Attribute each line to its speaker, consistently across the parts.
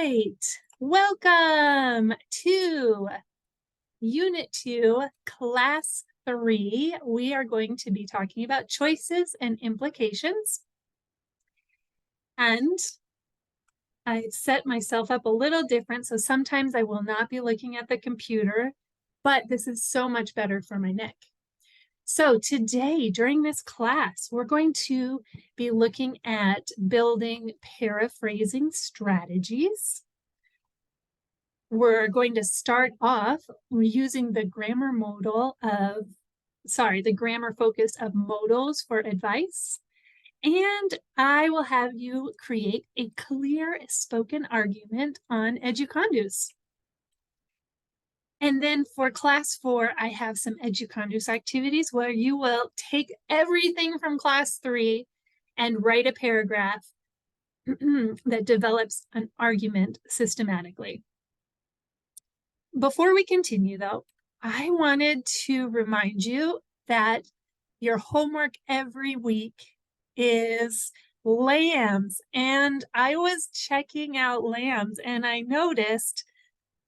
Speaker 1: right, welcome to Unit 2, Class 3. We are going to be talking about choices and implications. And I set myself up a little different, so sometimes I will not be looking at the computer, but this is so much better for my neck. So today, during this class, we're going to be looking at building paraphrasing strategies. We're going to start off using the grammar focus of modals for advice. And I will have you create a clear spoken argument on Educandus. And then for class 4, I have some Educandus activities where you will take everything from class 3 and write a paragraph that develops an argument systematically. Before we continue, though, I wanted to remind you that your homework every week is LAMS. And I was checking out LAMS and I noticed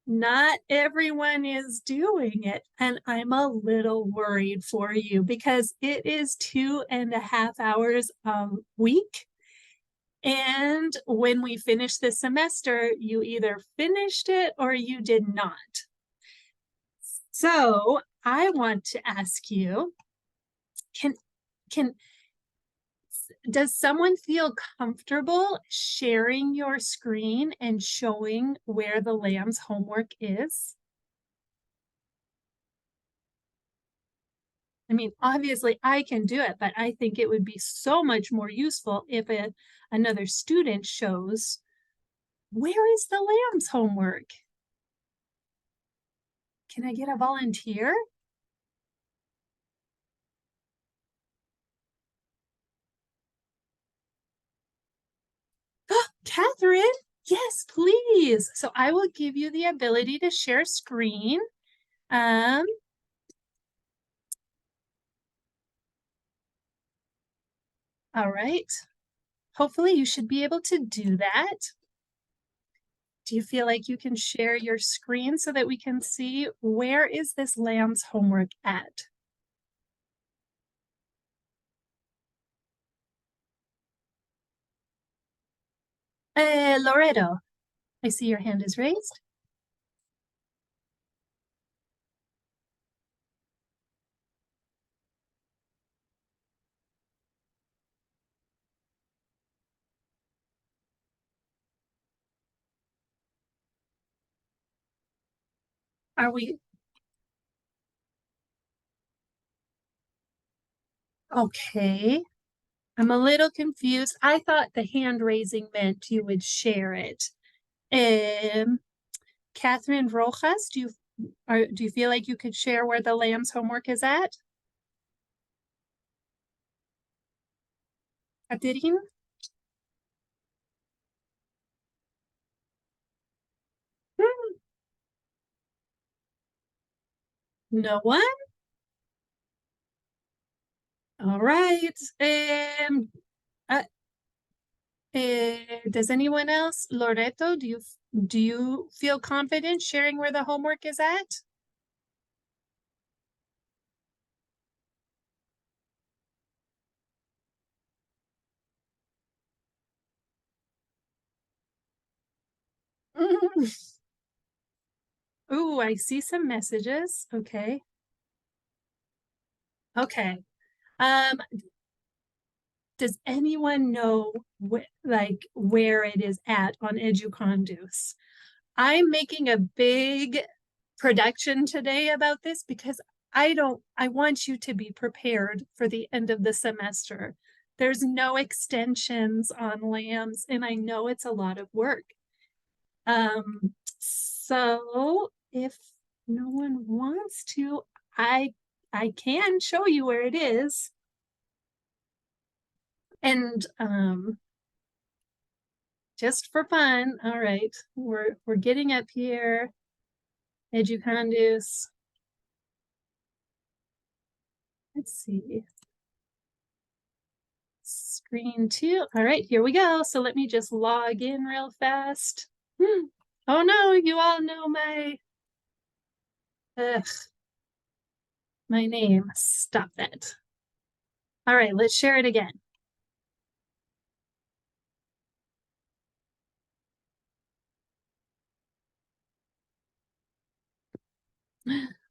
Speaker 1: not everyone is doing it. And I'm a little worried for you because it is 2.5 hours a week. And when we finish the semester, you either finished it or you did not. So I want to ask you, does someone feel comfortable sharing your screen and showing where the LAMS homework is? I mean, obviously I can do it, but I think it would be so much more useful if another student shows where is the LAMS homework. Can I get a volunteer? Catherine, yes, please. So I will give you the ability to share screen. All right. Hopefully you should be able to do that. Do you feel like you can share your screen so that we can see where is this LAMS homework at? Loreto, I see your hand is raised. Are we? Okay. I'm a little confused. I thought the hand raising meant you would share it. Catherine Rojas, do you feel like you could share where the LAMS homework is at? Caterina? No one? All right. Uh, does anyone else? Loreto, do you feel confident sharing where the homework is at? Ooh, I see some messages. Okay. Okay. Does anyone know where it is at on Educandus? I'm making a big production today about this because I want you to be prepared for the end of the semester. There's no extensions on LAMS, and I know it's a lot of work. So if no one wants to, I can show you where it is. And just for fun, all right, we're getting up here. Educandus. Let's see. Screen 2. All right, here we go. So let me just log in real fast. Oh no, you all know my name. Stop that. All right, let's share it again.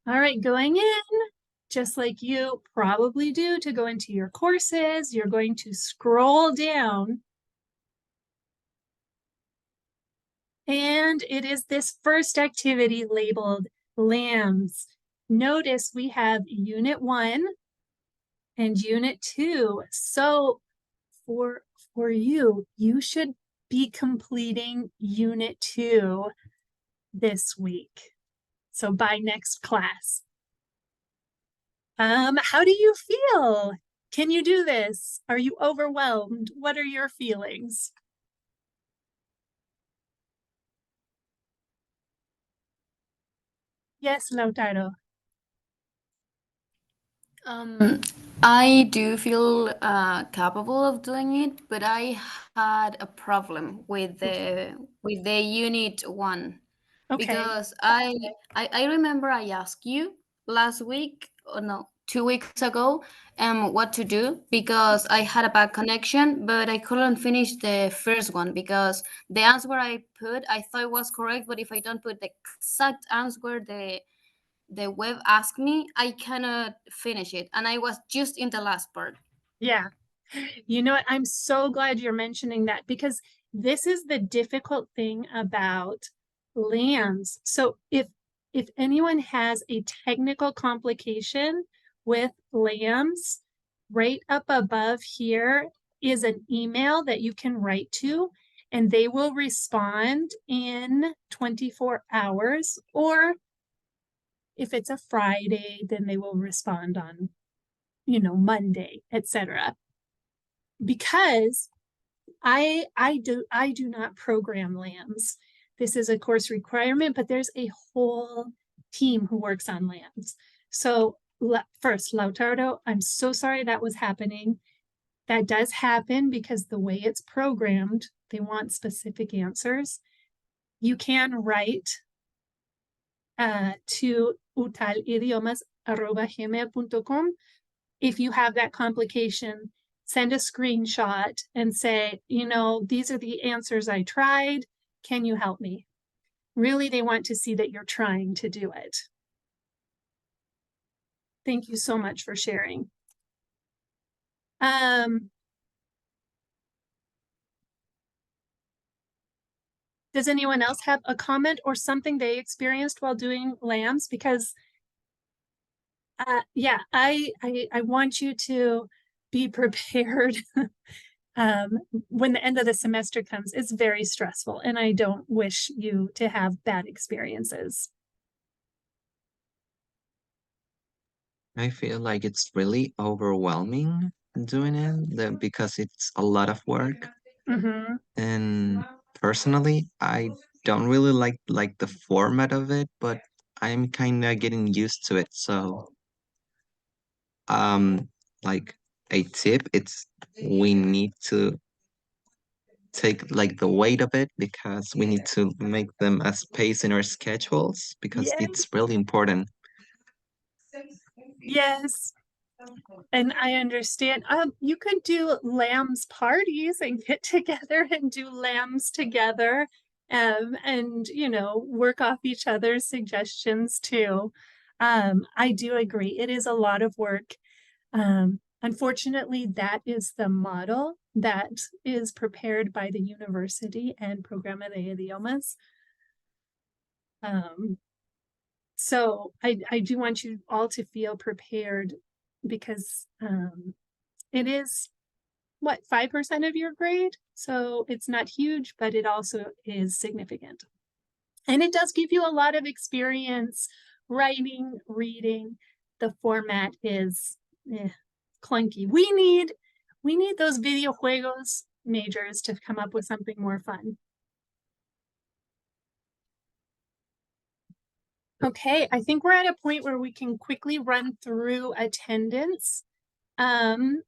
Speaker 1: All right, going in, just like you probably do to go into your courses, you're going to scroll down. And it is this first activity labeled LAMS. Notice we have Unit 1 and Unit 2. So for you, you should be completing Unit 2 this week. So by next class. How do you feel? Can you do this? Are you overwhelmed? What are your feelings? Yes, Lautaro.
Speaker 2: I do feel capable of doing it, but I had a problem with the unit 1
Speaker 1: Okay.
Speaker 2: because I remember I asked you last week, or no, 2 weeks ago, what to do because I had a bad connection, but I couldn't finish the first one because the answer I put I thought was correct, but if I don't put the exact answer the web asked me, I cannot finish it. And I was just in the last part.
Speaker 1: Yeah. You know what? I'm so glad you're mentioning that because this is the difficult thing about LAMs. So if anyone has a technical complication with LAMs, right up above here is an email that you can write to, and they will respond in 24 hours. Or if it's a Friday, then they will respond on, Monday, etc. Because I do not program LAMs. This is a course requirement, but there's a whole team who works on LAMs. So first, Lautaro, I'm so sorry that was happening. That does happen because the way it's programmed, they want specific answers. You can write to utalidiomas@gmail.com. If you have that complication, send a screenshot and say, these are the answers I tried. Can you help me? Really, they want to see that you're trying to do it. Thank you so much for sharing. Does anyone else have a comment or something they experienced while doing LAMs? Because yeah, I want you to be prepared. When the end of the semester comes, it's very stressful, and I don't wish you to have bad experiences.
Speaker 3: I feel like it's really overwhelming doing it because it's a lot of work.
Speaker 1: Mm-hmm.
Speaker 3: And personally, I don't really like the format of it, but I'm kind of getting used to it. So, um, like a tip, it's we need to take like the weight of it because we need to make them a space in our schedules because
Speaker 1: Yes.
Speaker 3: it's really important.
Speaker 1: Yes. And I understand. You could do LAMs parties and get together and do LAMs together, and work off each other's suggestions too. I do agree. It is a lot of work. Unfortunately, that is the model that is prepared by the university and Programa de Idiomas. So I do want you all to feel prepared because it is what 5% of your grade. So it's not huge, but it also is significant. And it does give you a lot of experience writing, reading. The format is clunky. We need those videojuegos majors to come up with something more fun. Okay, I think we're at a point where we can quickly run through attendance. Well,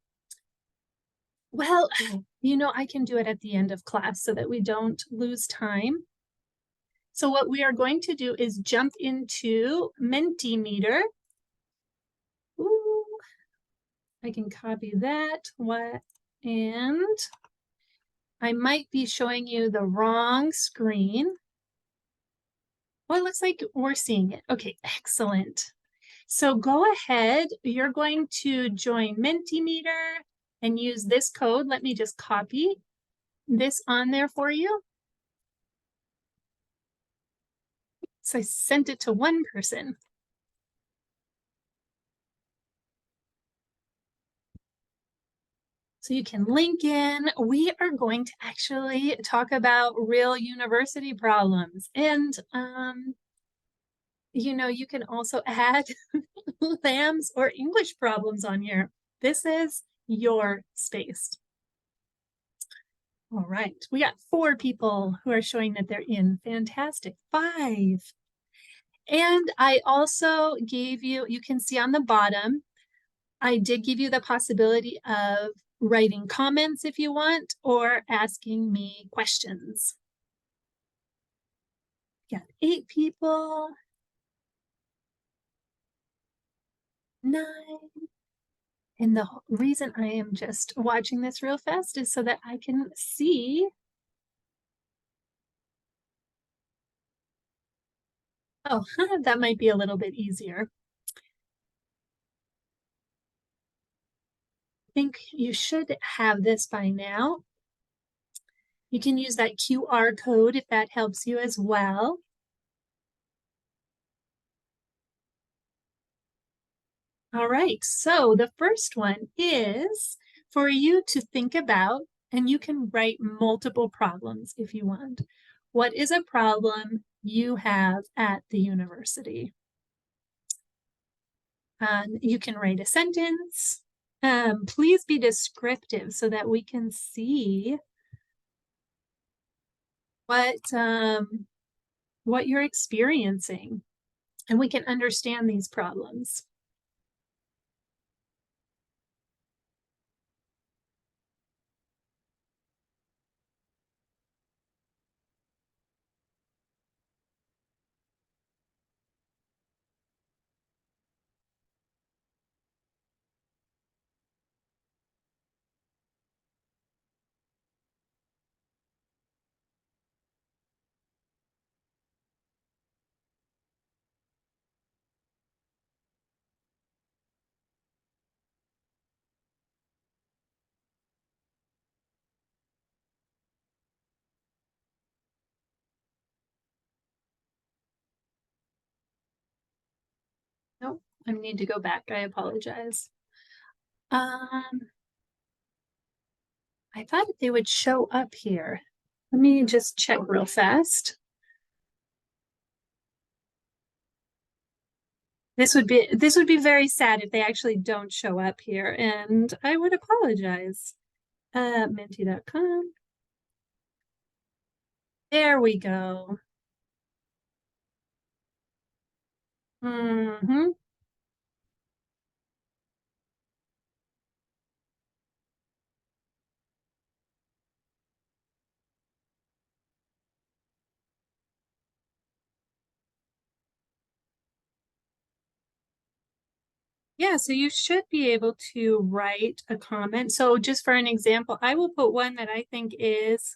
Speaker 1: I can do it at the end of class so that we don't lose time. So what we are going to do is jump into Mentimeter. Ooh, I can copy that. And I might be showing you the wrong screen. Well, it looks like we're seeing it. Okay, excellent. So go ahead, you're going to join Mentimeter and use this code. Let me just copy this on there for you. So I sent it to one person. So you can link in. We are going to actually talk about real university problems. And, you know, you can also add LAMs or English problems on here. This is your space. All right, we got 4 people who are showing that they're in. Fantastic. 5. And I also gave you, you can see on the bottom, I did give you the possibility of writing comments if you want, or asking me questions. Got 8 people. 9. And the reason I am just watching this real fast is so that I can see. Oh, that might be a little bit easier. I think you should have this by now. You can use that QR code if that helps you as well. All right, so the first one is for you to think about, and you can write multiple problems if you want. What is a problem you have at the university? You can write a sentence. Please be descriptive so that we can see what you're experiencing and we can understand these problems. Nope, I need to go back. I apologize. I thought they would show up here. Let me just check real fast. This would be very sad if they actually don't show up here, and I would apologize. Menti.com. There we go. Yeah, so you should be able to write a comment. So just for an example, I will put one that I think is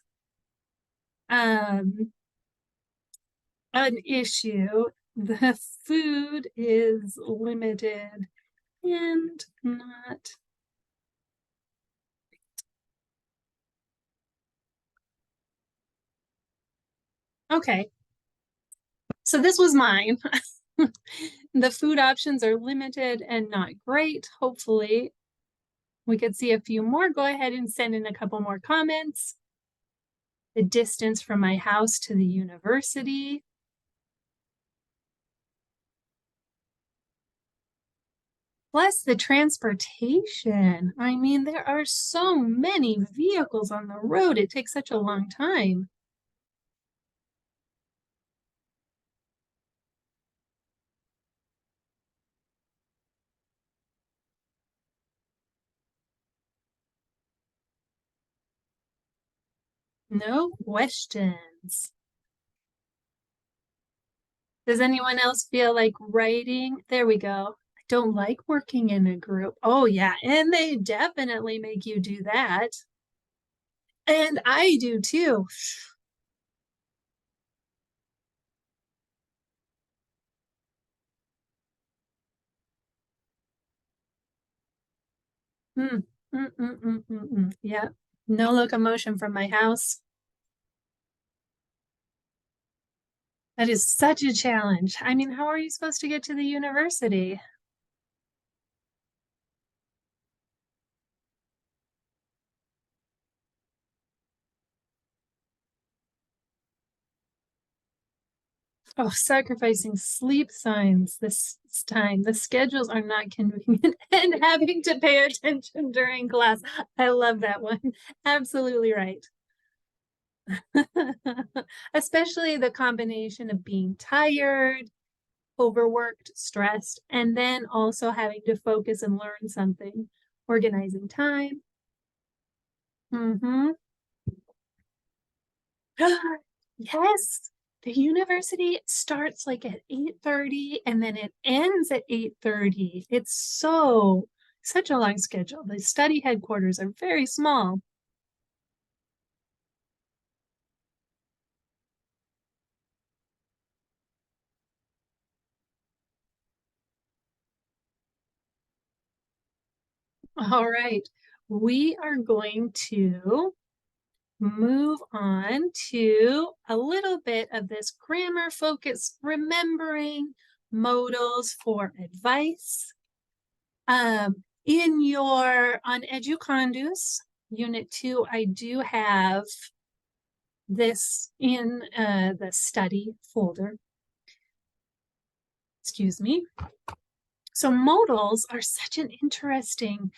Speaker 1: an issue. The food is limited and not. Okay. So this was mine. The food options are limited and not great. Hopefully we could see a few more. Go ahead and send in a couple more comments. The distance from my house to the university. Plus the transportation. I mean, there are so many vehicles on the road. It takes such a long time. No questions. Does anyone else feel like writing? There we go. I don't like working in a group. Oh, yeah. And they definitely make you do that. And I do too. Yeah. No locomotion from my house. That is such a challenge. I mean, how are you supposed to get to the university? Oh, sacrificing sleep signs this time. The schedules are not convenient and having to pay attention during class. I love that one. Absolutely right. Especially the combination of being tired, overworked, stressed, and then also having to focus and learn something, organizing time. Mm-hmm. Yes, the university starts like at 8:30 and then it ends at 8:30. It's such a long schedule. The study headquarters are very small. All right, we are going to move on to a little bit of this grammar focus, remembering modals for advice. In your, on Educandus, Unit 2, I do have this in the study folder. Excuse me. So modals are such an interesting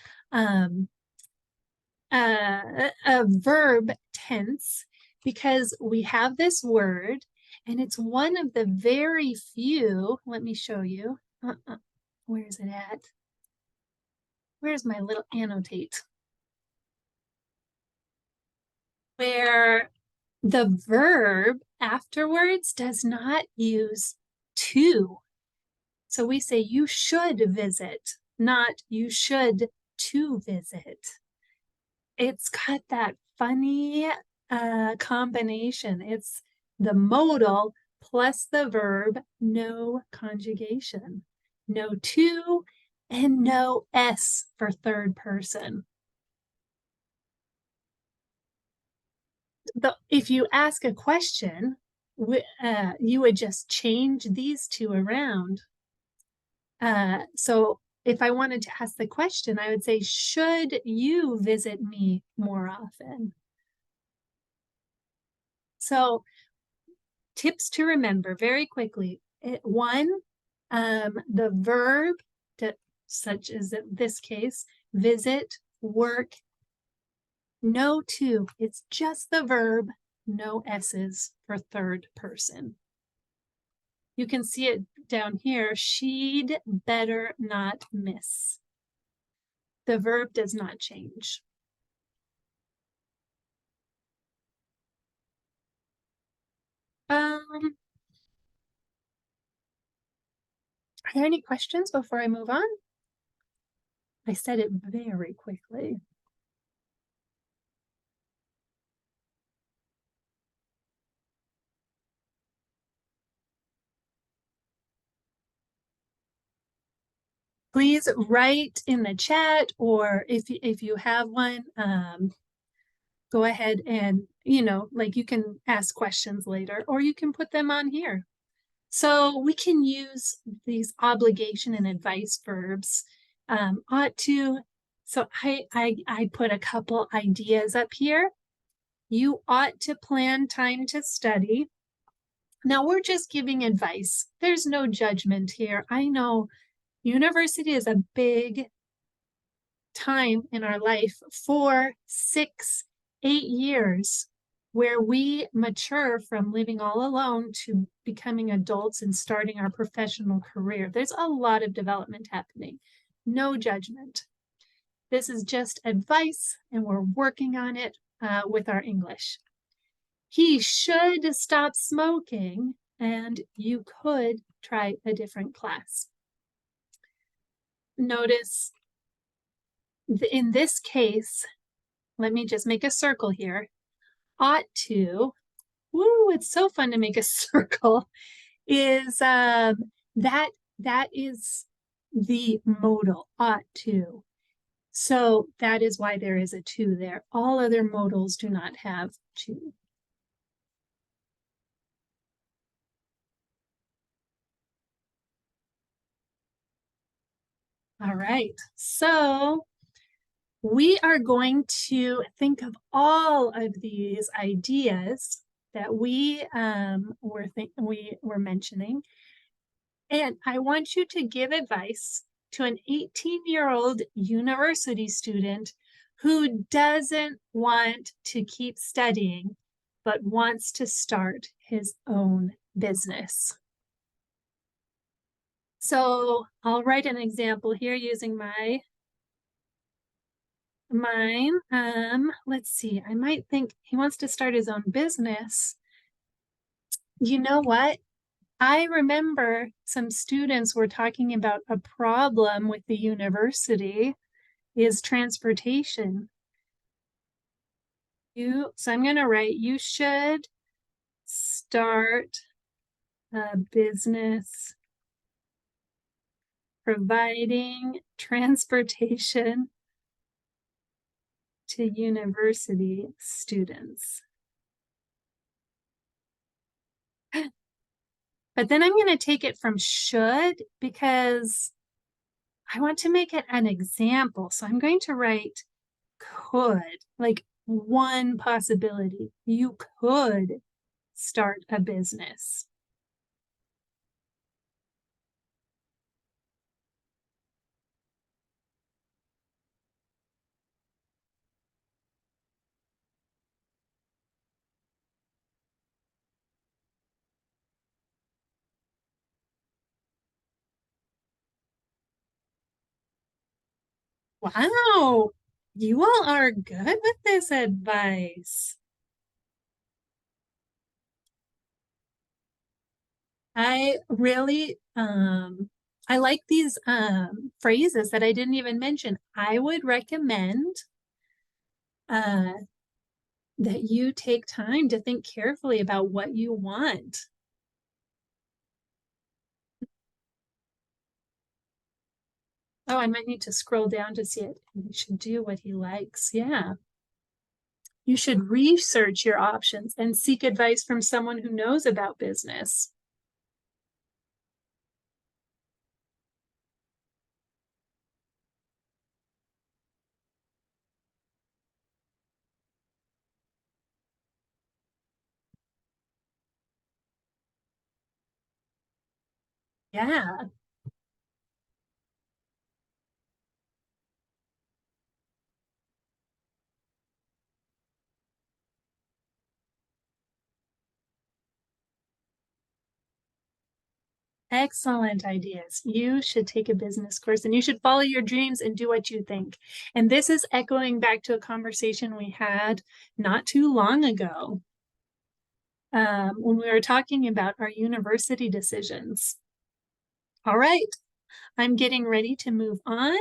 Speaker 1: a verb tense because we have this word and it's one of the very few, let me show you. Where is it at? Where's my little annotate? Where the verb afterwards does not use to. So we say you should visit, not you should to visit. It's got that funny combination. It's the modal plus the verb, no conjugation, no to, and no s for third person. If you ask a question, you would just change these two around. So if I wanted to ask the question, I would say, should you visit me more often? So tips to remember very quickly. One, the verb, such as in this case, visit, work, no to. It's just the verb, no s's for third person. You can see it down here. She'd better not miss. The verb does not change. Are there any questions before I move on? I said it very quickly. Please write in the chat, or if you have one, go ahead and, like you can ask questions later, or you can put them on here. So we can use these obligation and advice verbs, ought to. So I put a couple ideas up here. You ought to plan time to study. Now we're just giving advice. There's no judgment here. I know university is a big time in our life, 4, 6, 8 years, where we mature from living all alone to becoming adults and starting our professional career. There's a lot of development happening. No judgment. This is just advice, and we're working on it with our English. He should stop smoking and you could try a different class. Notice in this case, let me just make a circle here. Ought to, woo, it's so fun to make a circle, is that is the modal, ought to. So that is why there is a to there. All other modals do not have to. All right, so we are going to think of all of these ideas that we were mentioning, and I want you to give advice to an 18-year-old university student who doesn't want to keep studying but wants to start his own business. So I'll write an example here using mine. Let's see, I might think he wants to start his own business. You know what? I remember some students were talking about a problem with the university is transportation. So I'm going to write, you should start a business providing transportation to university students. But then I'm going to take it from should because I want to make it an example. So I'm going to write could, like one possibility. You could start a business. Wow, you all are good with this advice. I really, I like these phrases that I didn't even mention. I would recommend that you take time to think carefully about what you want. Oh, I might need to scroll down to see it. You should do what he likes. Yeah. You should research your options and seek advice from someone who knows about business. Yeah. Excellent ideas. You should take a business course and you should follow your dreams and do what you think. And this is echoing back to a conversation we had not too long ago when we were talking about our university decisions. All right, I'm getting ready to move on.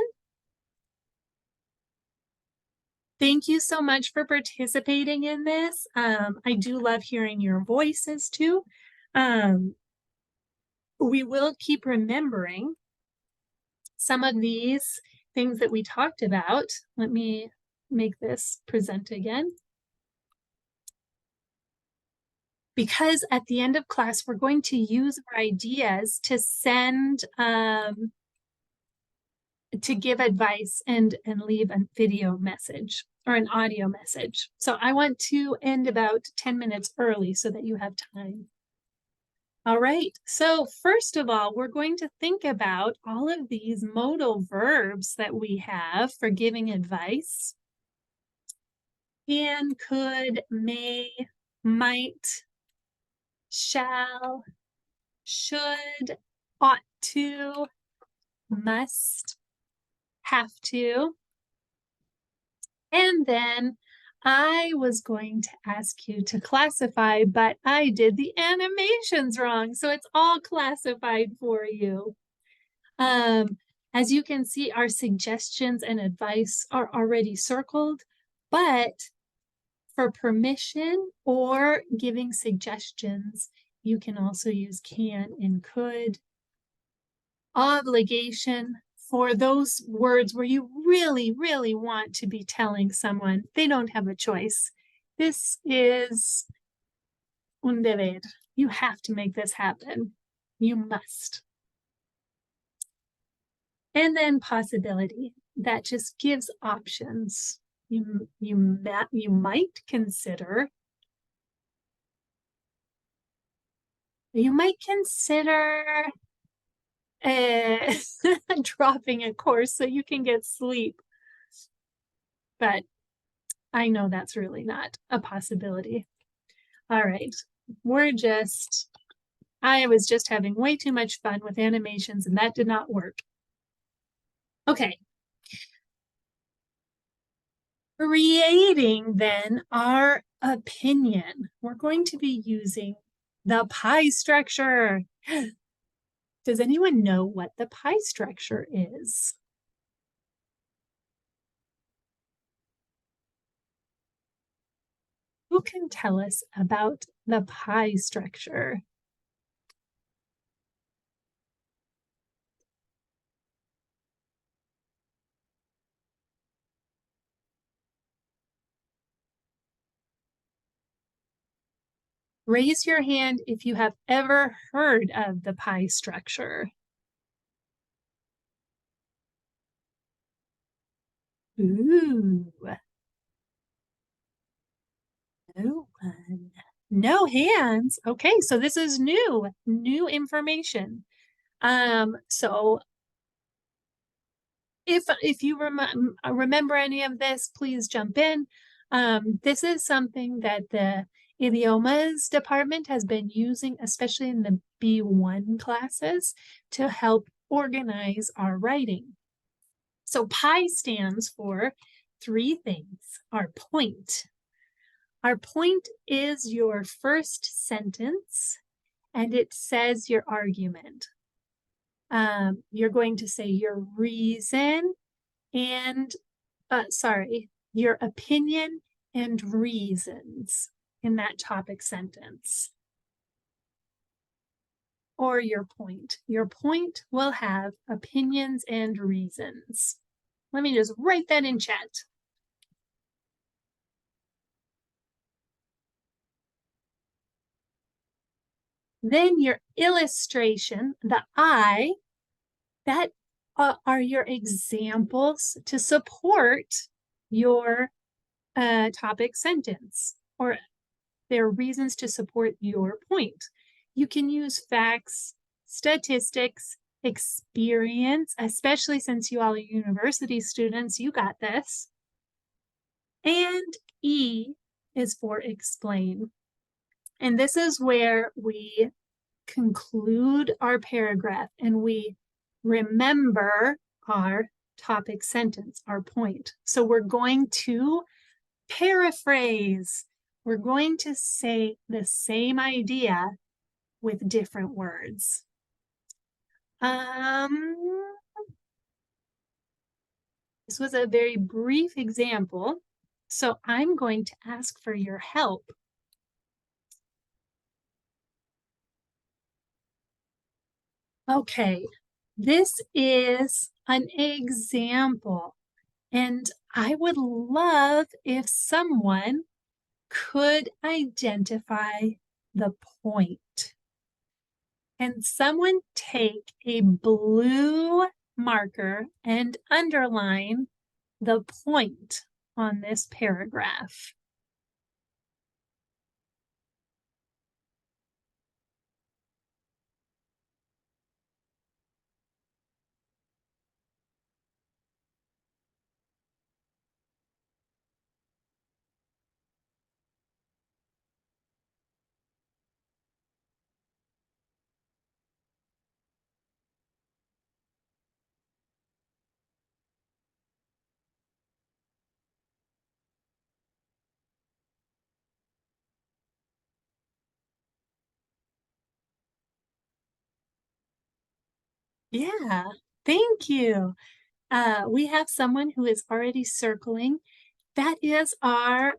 Speaker 1: Thank you so much for participating in this. I do love hearing your voices too. We will keep remembering some of these things that we talked about. Let me make this present again. Because at the end of class, we're going to use our ideas to send, to give advice and leave a video message or an audio message. So I want to end about 10 minutes early so that you have time. All right, so first of all, we're going to think about all of these modal verbs that we have for giving advice. Can, could, may, might, shall, should, ought to, must, have to. And then I was going to ask you to classify, but I did the animations wrong, so it's all classified for you. As you can see, our suggestions and advice are already circled, but for permission or giving suggestions, you can also use can and could. Obligation, for those words where you really, really want to be telling someone they don't have a choice. This is un deber. You have to make this happen. You must. And then possibility, that just gives options. You might consider. You might consider dropping a course so you can get sleep. But I know that's really not a possibility. All right, I was just having way too much fun with animations and that did not work. Okay. Creating then our opinion. We're going to be using the pie structure. Does anyone know what the pie structure is? Who can tell us about the pie structure? Raise your hand if you have ever heard of the pie structure. Ooh. No one. No hands. Okay, so this is new information. So if you remember any of this, please jump in. This is something that the idiomas department has been using, especially in the B1 classes, to help organize our writing. So PIE stands for three things. Our point. Our point is your first sentence, and it says your argument. You're going to say your reason and, your opinion and reasons in that topic sentence. Or your point. Your point will have opinions and reasons. Let me just write that in chat. Then your illustration, the I, that are your examples to support your topic sentence, or they're reasons to support your point. You can use facts, statistics, experience, especially since you all are university students, you got this. And E is for explain. And this is where we conclude our paragraph and we remember our topic sentence, our point. So we're going to paraphrase. We're going to say the same idea with different words. This was a very brief example, so I'm going to ask for your help. Okay, this is an example, and I would love if someone could identify the point. Can someone take a blue marker and underline the point on this paragraph? Yeah, thank you. We have someone who is already circling. That is our,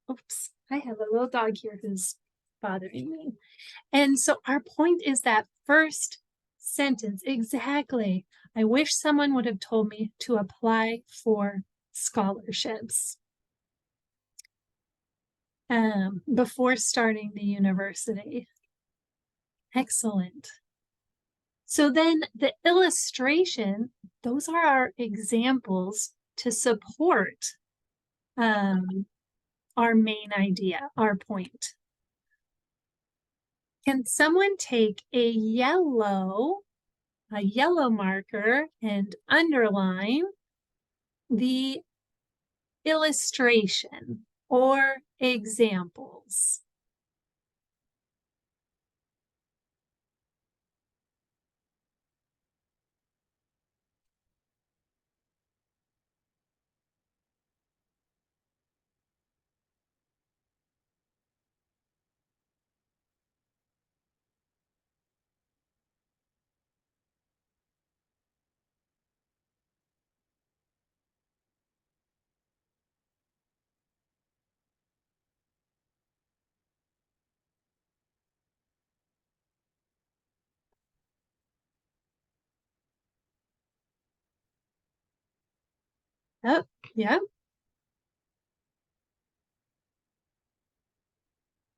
Speaker 1: oops, I have a little dog here who's bothering me. And so our point is that first sentence, exactly. I wish someone would have told me to apply for scholarships before starting the university. Excellent. So then the illustration, those are our examples to support our main idea, our point. Can someone take a yellow marker and underline the illustration or examples? Oh, yeah.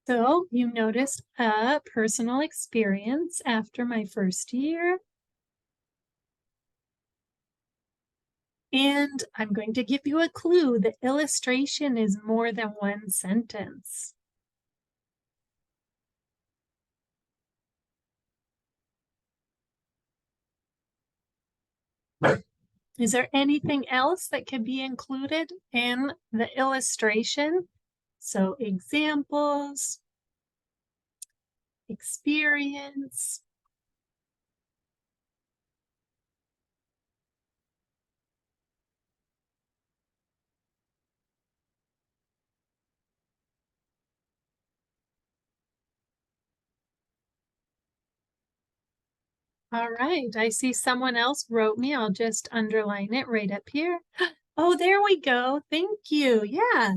Speaker 1: So you noticed a personal experience after my first year. And I'm going to give you a clue. The illustration is more than one sentence. Is there anything else that could be included in the illustration? So examples, experience. All right, I see someone else wrote me. I'll just underline it right up here. Oh, there we go. Thank you. Yeah,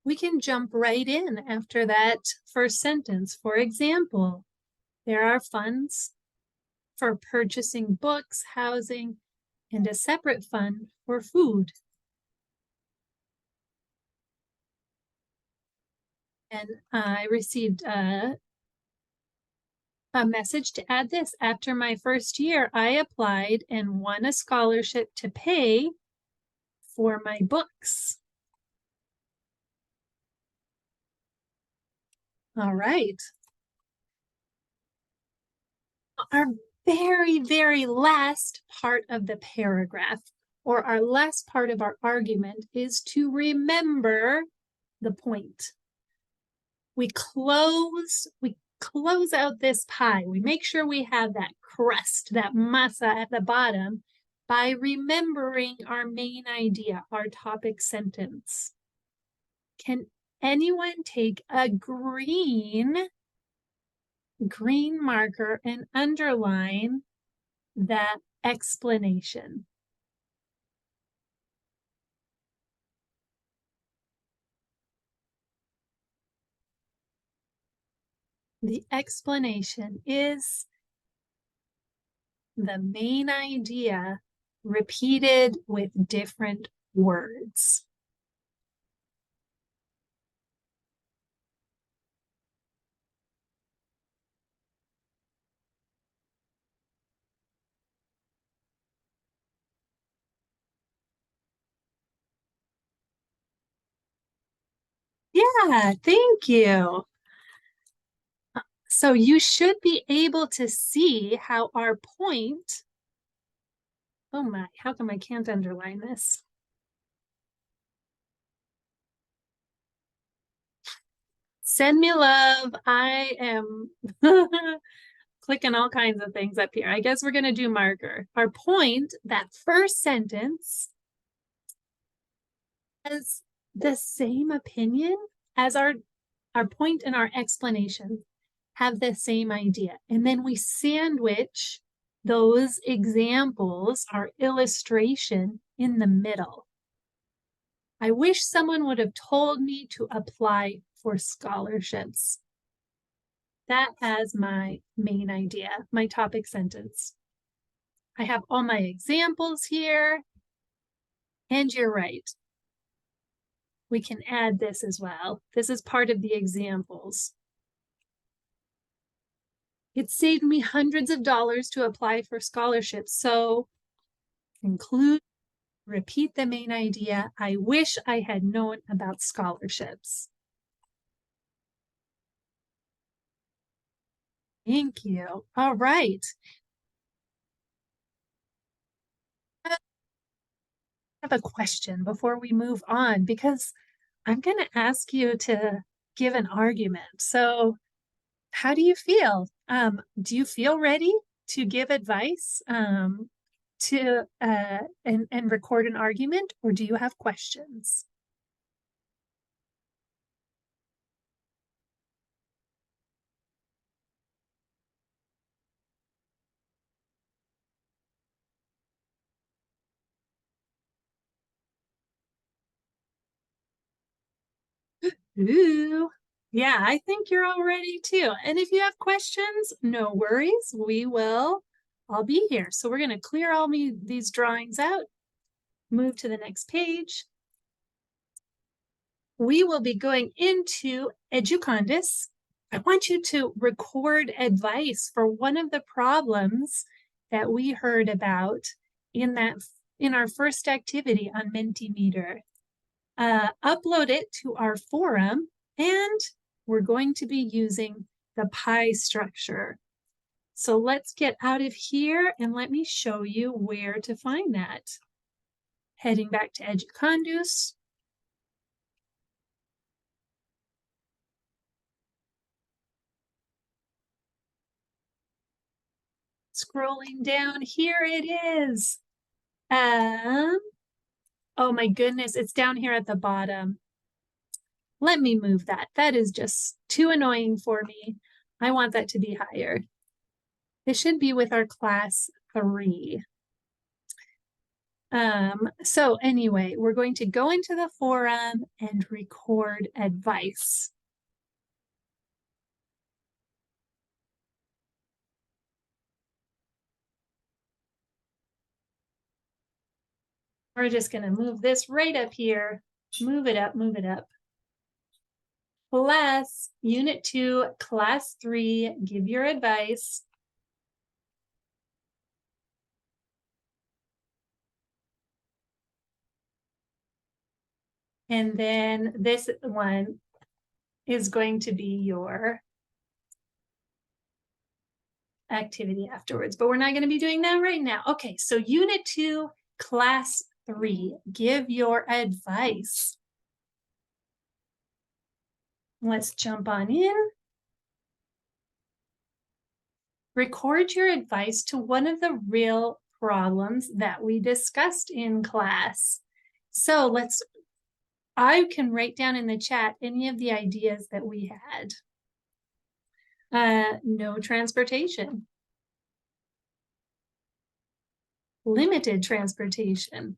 Speaker 1: we can jump right in after that first sentence. For example, there are funds for purchasing books, housing, and a separate fund for food. And I received a message to add this. After my first year, I applied and won a scholarship to pay for my books. All right. Our very, very last part of the paragraph, or our last part of our argument, is to remember the point. We close out this pie. We make sure we have that crust, that masa at the bottom, by remembering our main idea, our topic sentence. Can anyone take a green marker and underline that explanation? The explanation is the main idea repeated with different words. Yeah, thank you. So you should be able to see how our point, oh my, how come I can't underline this? Send me love. I am clicking all kinds of things up here. I guess we're going to do marker. Our point, that first sentence, has the same opinion as our point and our explanation have the same idea. And then we sandwich those examples are illustration in the middle. I wish someone would have told me to apply for scholarships. That as my main idea, my topic sentence. I have all my examples here, and you're right. We can add this as well. This is part of the examples. It saved me hundreds of dollars to apply for scholarships. So conclude, repeat the main idea. I wish I had known about scholarships. Thank you. All right. I have a question before we move on, because I'm going to ask you to give an argument. So how do you feel? Do you feel ready to give advice and record an argument, or do you have questions? Ooh, yeah, I think you're all ready too. And if you have questions, no worries, I'll be here. So we're gonna clear all these drawings out, move to the next page. We will be going into Educandus. I want you to record advice for one of the problems that we heard about in our first activity on Mentimeter. Upload it to our forum, and we're going to be using the pie structure. So let's get out of here and let me show you where to find that. Heading back to Educandus. Scrolling down, here it is. Oh my goodness, it's down here at the bottom. Let me move that. That is just too annoying for me. I want that to be higher. It should be with our class 3. So anyway, we're going to go into the forum and record advice. We're just going to move this right up here. Move it up, move it up. Class, Unit 2, Class 3, give your advice. And then this one is going to be your activity afterwards, but we're not going to be doing that right now. Okay, so Unit 2, Class 3, give your advice. Let's jump on in. Record your advice to one of the real problems that we discussed in class. So I can write down in the chat any of the ideas that we had. No transportation. Limited transportation.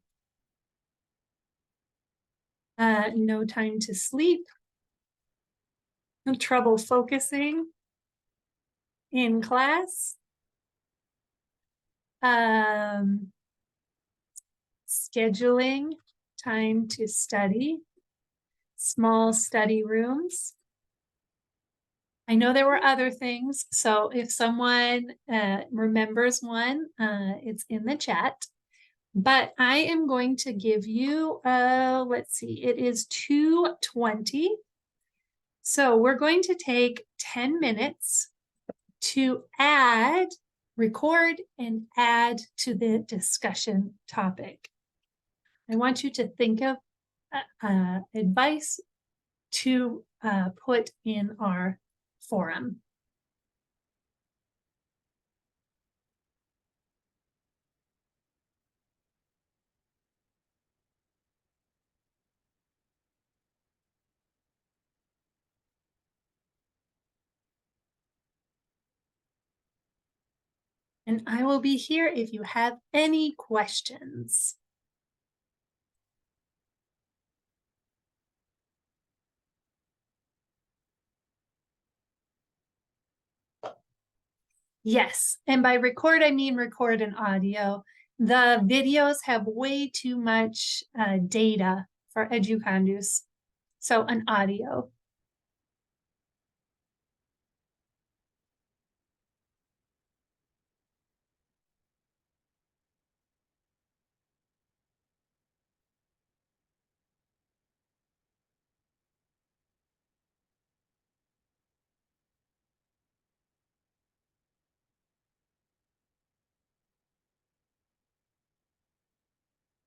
Speaker 1: No time to sleep. No trouble focusing in class. Scheduling time to study. Small study rooms. I know there were other things, so if someone remembers one, it's in the chat. But I am going to give you, let's see, it is 2:20. So we're going to take 10 minutes to record and add to the discussion topic. I want you to think of advice to put in our forum. And I will be here if you have any questions. Yes, and by record, I mean record an audio. The videos have way too much data for Educandus, so an audio.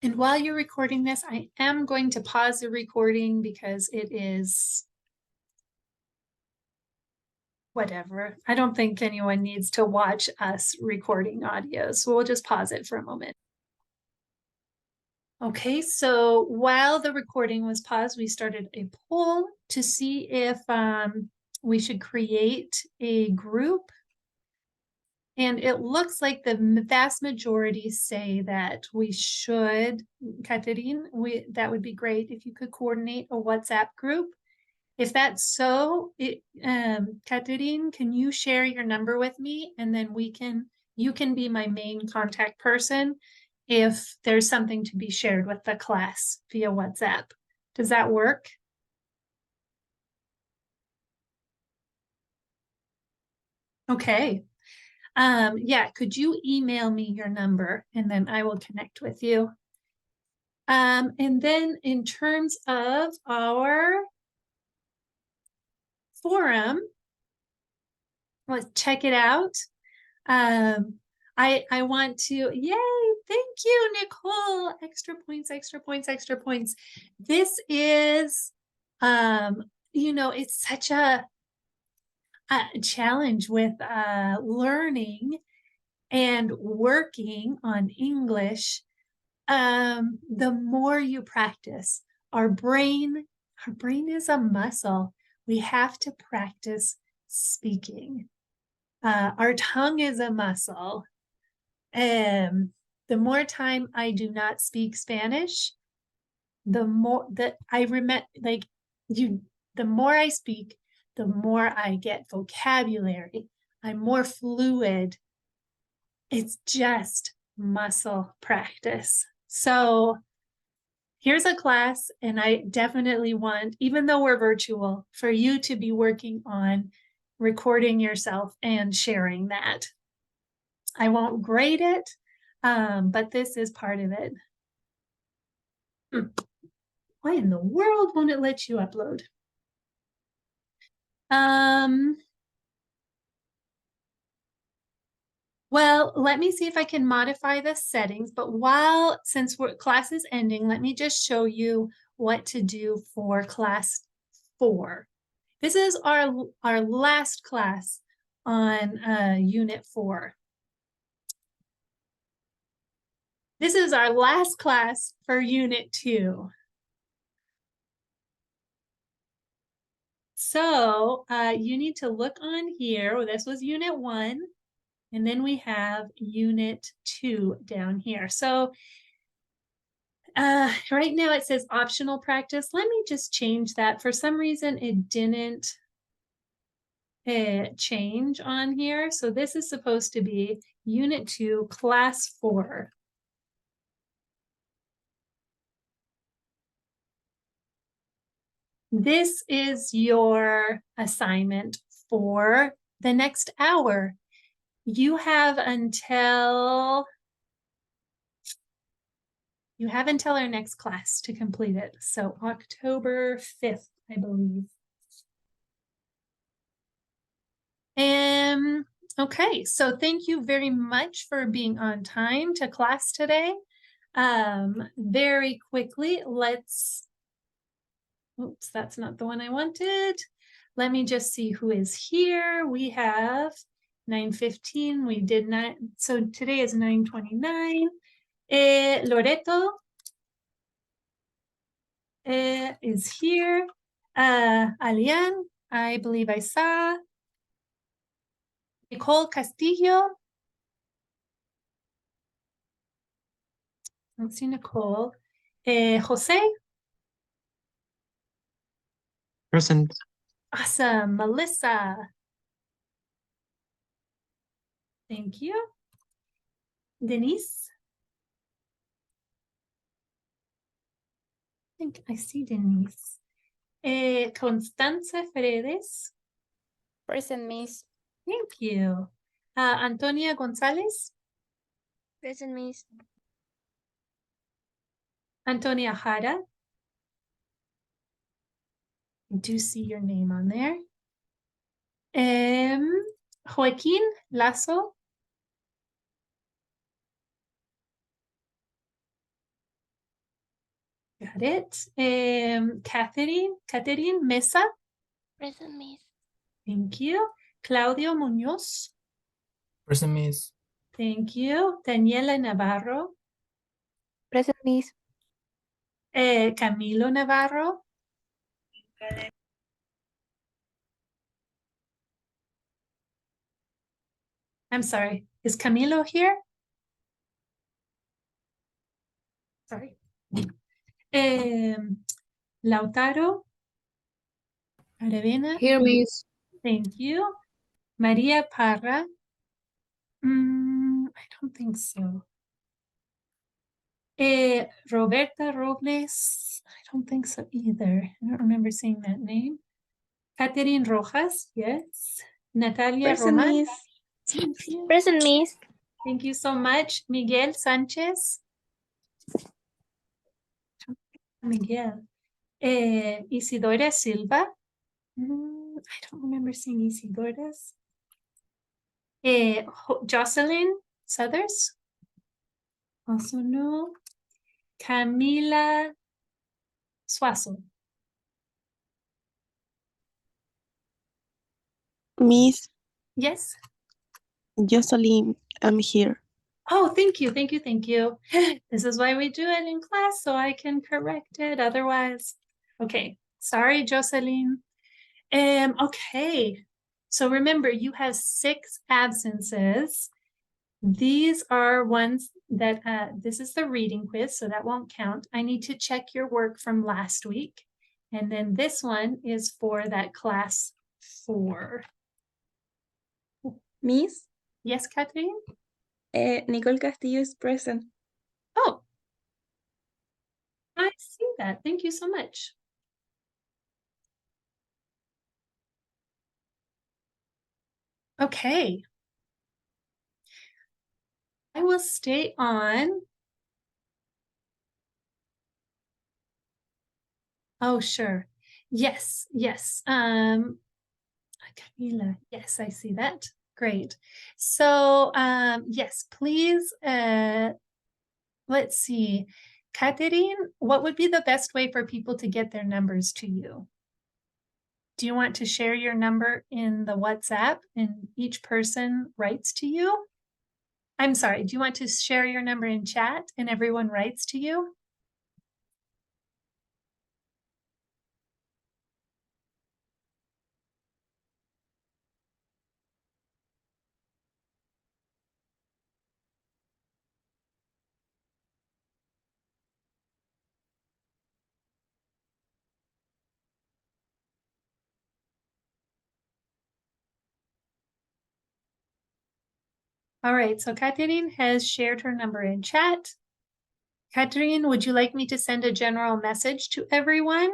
Speaker 1: And while you're recording this, I am going to pause the recording because it is whatever. I don't think anyone needs to watch us recording audio, so we'll just pause it for a moment. Okay, so while the recording was paused, we started a poll to see if we should create a group. And it looks like the vast majority say that we should, Catherine, that would be great if you could coordinate a WhatsApp group. If that's so, Catherine, can you share your number with me? And then you can be my main contact person if there's something to be shared with the class via WhatsApp. Does that work? Okay. Yeah, could you email me your number and then I will connect with you? And then in terms of our forum, let's check it out. I want to, yay, thank you, Nicole. Extra points, extra points, extra points. This is, it's such a challenge with learning and working on English. The more you practice, our brain is a muscle. We have to practice speaking. Our tongue is a muscle. The more time I do not speak Spanish, the more that I remember, the more I speak, the more I get vocabulary. I'm more fluid. It's just muscle practice. So here's a class, and I definitely want, even though we're virtual, for you to be working on recording yourself and sharing that. I won't grade it, but this is part of it. Why in the world won't it let you upload? Well, let me see if I can modify the settings, but since class is ending, let me just show you what to do for class 4. This is our last class on unit 4. This is our last class for unit 2. So you need to look on here. This was unit 1. And then we have unit 2 down here. So right now it says optional practice. Let me just change that. For some reason, it didn't change on here. So this is supposed to be unit 2, class 4. This is your assignment for the next hour. You have until our next class to complete it. So October 5th, I believe. Okay, so thank you very much for being on time to class today. Very quickly, oops, that's not the one I wanted. Let me just see who is here. We have 9:15. We did not. So today is 9:29. Loreto is here. Alian, I believe I saw. Nicole Castillo. Don't see Nicole. Jose?
Speaker 3: Present.
Speaker 1: Awesome. Melissa? Thank you. Denise? I think I see Denise. Constanza Fredes?
Speaker 4: Present, Miss.
Speaker 1: Thank you. Antonia Gonzalez?
Speaker 4: Present, Miss.
Speaker 1: Antonia Jara? I do see your name on there. Joaquin Lazo? Got it. Catherine Mesa?
Speaker 4: Present, Miss.
Speaker 1: Thank you. Claudio Munoz?
Speaker 5: Present, Miss.
Speaker 1: Thank you. Daniela Navarro?
Speaker 4: Present, Miss.
Speaker 1: Camilo Navarro? I'm sorry. Is Camilo here? Sorry. Lautaro? Aravena?
Speaker 2: Here, Miss.
Speaker 1: Thank you. Maria Parra? I don't think so. Roberta Robles? I don't think so either. I don't remember seeing that name. Catherine Rojas? Yes. Natalia
Speaker 4: Present,
Speaker 1: Roman?
Speaker 4: Miss.
Speaker 1: Thank you.
Speaker 4: Present, Miss.
Speaker 1: Thank you so much. Miguel Sanchez? Miguel. Isidora Silva? I don't remember seeing Isidora's. Jocelyn Southers? Also no. Camila Suazo?
Speaker 6: Miss
Speaker 1: Yes.
Speaker 6: Jocelyn, I'm here.
Speaker 1: Oh, thank you, thank you, thank you. This is why we do it in class, so I can correct it otherwise. Okay, sorry, Jocelyn. Okay, so remember, you have 6 absences. These are ones that, this is the reading quiz, so that won't count. I need to check your work from last week. And then this one is for that class 4.
Speaker 4: Miss.
Speaker 1: Yes, Catherine?
Speaker 4: Nicole Castillo is present.
Speaker 1: Oh, I see that. Thank you so much. Okay. I will stay on. Oh, sure. Yes, yes. Camila, yes, I see that. Great. So, yes, please, let's see. Catherine, what would be the best way for people to get their numbers to you? Do you want to share your number in the WhatsApp and each person writes to you? I'm sorry, do you want to share your number in chat and everyone writes to you? All right, so Catherine has shared her number in chat. Catherine, would you like me to send a general message to everyone?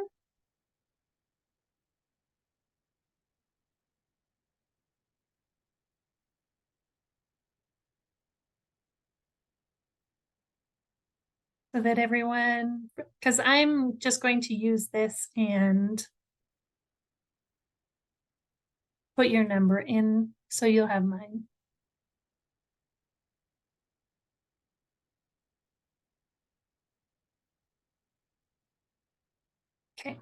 Speaker 1: So that everyone, because I'm just going to use this and put your number in, so you'll have mine. Okay.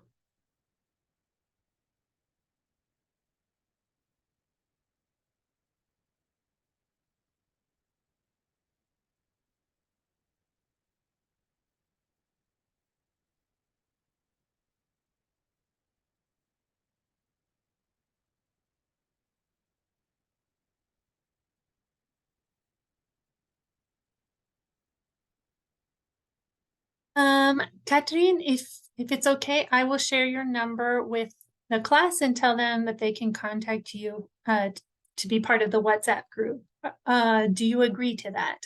Speaker 1: Catherine, if it's okay, I will share your number with the class and tell them that they can contact you to be part of the WhatsApp group. Do you agree to that?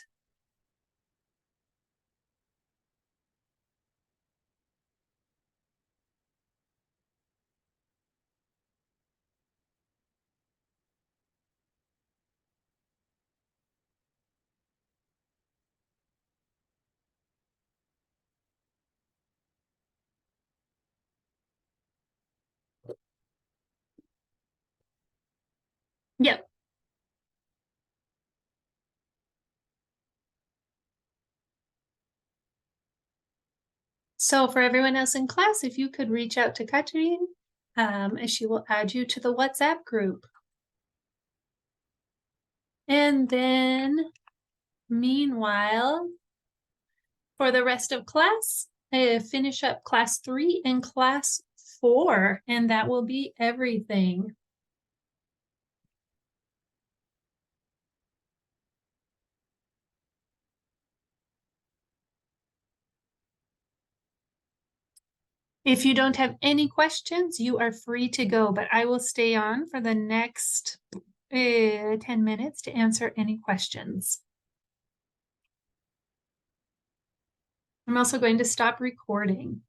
Speaker 1: Yep. So for everyone else in class, if you could reach out to Catherine, and she will add you to the WhatsApp group. And then meanwhile, for the rest of class, finish up class 3 and class 4, and that will be everything. If you don't have any questions, you are free to go, but I will stay on for the next 10 minutes to answer any questions. I'm also going to stop recording.